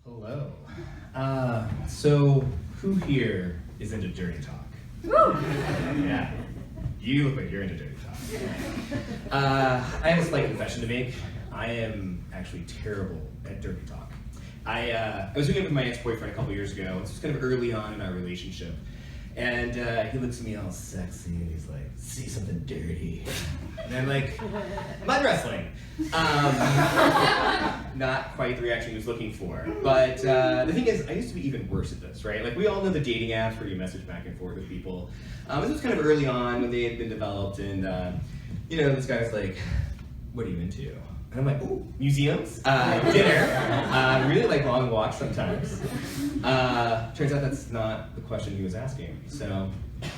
Hello. So who here is into dirty talk? Woo! Yeah, you look like you're into dirty talk. I have a slight confession to make. I am actually terrible at dirty talk. I was hooking up with my ex-boyfriend a couple years ago. This was kind of early on in our relationship. And he looks at me all sexy and he's like, "See something dirty." And I'm like, "Mud wrestling." Not quite the reaction he was looking for. But the thing is, I used to be even worse at this, right? Like, we all know the dating apps where you message back and forth with people. This was kind of early on when they had been developed, and this guy's like, "What are you into?" And I'm like, "Ooh, museums, dinner, really like long walks sometimes." Turns out that's not the question he was asking. So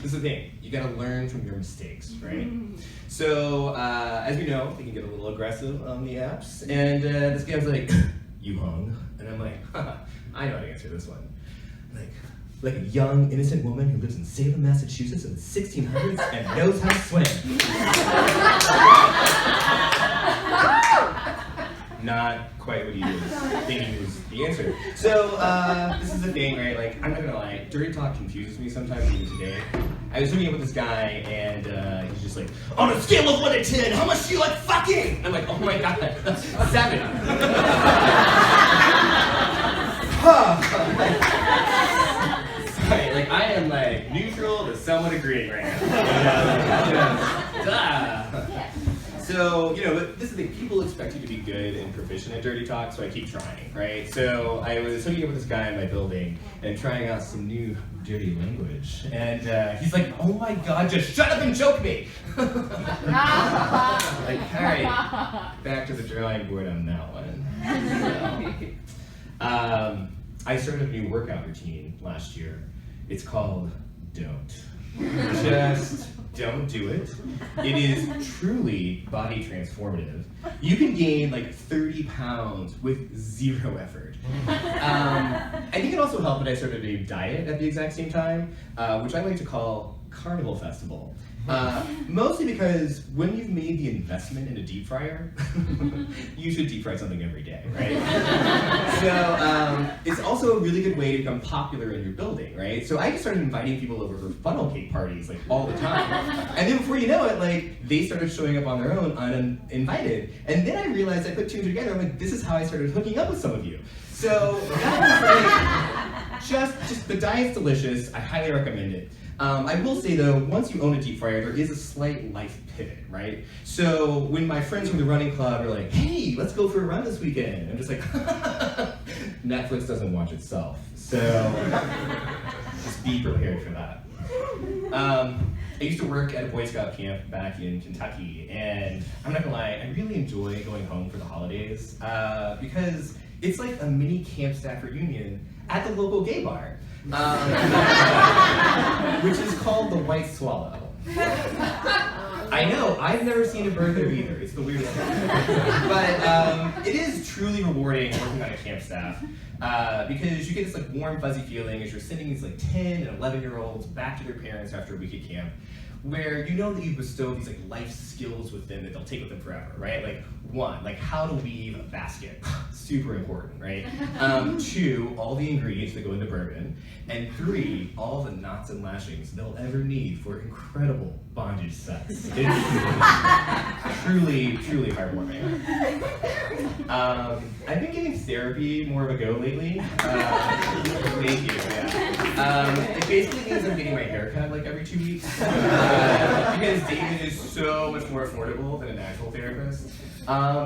this is the thing, you gotta learn from your mistakes, right? So as we know, they can get a little aggressive on the apps, and this guy was like, "You hung?" And I'm like, I know how to answer this one. Like a young, innocent woman who lives in Salem, Massachusetts in the 1600s and knows how to swim. Not quite what he was thinking was the answer. So, this is the thing, right? Like, I'm not gonna lie, dirty talk confuses me sometimes, even today. I was hooking up with this guy, and he's just like, "On a scale of 1 to 10, how much do you like fucking?" I'm like, "Oh my god, 7. Sorry, like, I am like neutral to somewhat agreeing right now. So, but this is the thing, people expect you to be good and proficient at dirty talk, so I keep trying, right? So I was hooking up with this guy in my building and trying out some new dirty language. And he's like, "Oh my god, just shut up and choke me!" Like, all right, back to the drawing board on that one. So, I started a new workout routine last year. It's called Don't. Just don't do it. It is truly body transformative. You can gain like 30 pounds with zero effort. I think it also helped that I started a new diet at the exact same time, which I like to call Carnival Festival. Mostly because when you've made the investment in a deep fryer, you should deep fry something every day, right? So it's also a really good way to become popular in your building, right? So I just started inviting people over for funnel cake parties like all the time. And then before you know it, like they started showing up on their own uninvited. And then I realized I put two and two together. I'm like, this is how I started hooking up with some of you. So that was like, just the diet's delicious. I highly recommend it. I will say though, once you own a deep fryer, there is a slight life pivot, right? So when my friends from the running club are like, "Hey, let's go for a run this weekend," I'm just like, Netflix doesn't watch itself. So just be prepared for that. I used to work at a Boy Scout camp back in Kentucky, and I'm not gonna lie, I really enjoy going home for the holidays because it's like a mini camp staff reunion at the local gay bar. Which is called the White Swallow. I know, I've never seen a bird there either. It's the weirdest thing. But it is truly rewarding working on a camp staff because you get this like warm, fuzzy feeling as you're sending these like 10 and 11-year-olds back to their parents after a week at camp, where you know that you've bestowed these like life skills with them that they'll take with them forever, right? Like 1, like how to weave a basket, super important, right? 2, all the ingredients that go into bourbon, and 3, all the knots and lashings they'll ever need for incredible bondage sets. It's truly, truly heartwarming. I've been giving therapy more of a go lately. Thank you, yeah. It basically means I'm getting my hair cut like every 2 weeks. Because David is so much more affordable than an actual therapist.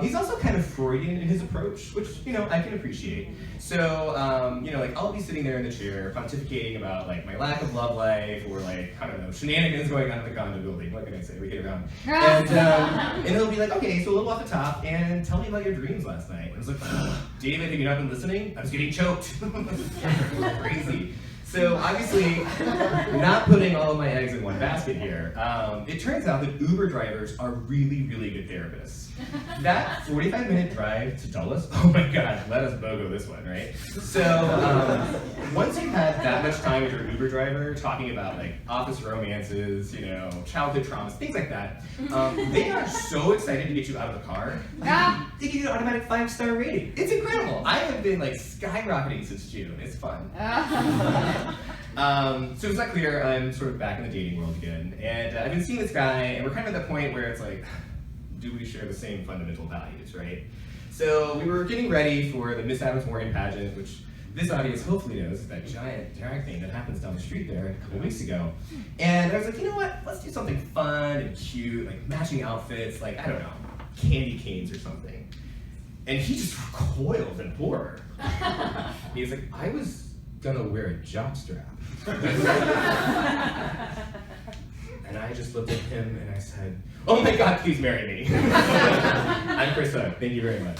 He's also kind of Freudian in his approach, which, I can appreciate. So, like I'll be sitting there in the chair pontificating about like my lack of love life or like, I don't know, shenanigans going on in the condo building. What can I say? We get around. And he'll be like, "Okay, so a little off the top, and tell me about your dreams last night." And I was like, "David, have you not been listening? I was getting choked." Crazy. So obviously, not putting all of my eggs in one basket here, it turns out that Uber drivers are really, really good therapists. That 45-minute drive to Dulles, oh my god, let us BOGO this one, right? So, once you've had that much time with your Uber driver talking about like office romances, you know, childhood traumas, things like that, they are so excited to get you out of the car. They give you an automatic 5-star rating. It's incredible. I have been like skyrocketing since June. It's fun. So it's not clear, I'm sort of back in the dating world again, and I've been seeing this guy, and we're kind of at the point where it's like, do we share the same fundamental values, right? So we were getting ready for the Miss Adams Morgan pageant, which this audience hopefully knows is that giant drag thing that happens down the street there a couple weeks ago. And I was like, you know what, let's do something fun and cute, like matching outfits, like, I don't know, candy canes or something. And he just recoiled in horror. He's like, I was gonna wear a jockstrap. And I just looked at him and I said, oh my god, please marry me. I'm Chris Hook. Thank you very much.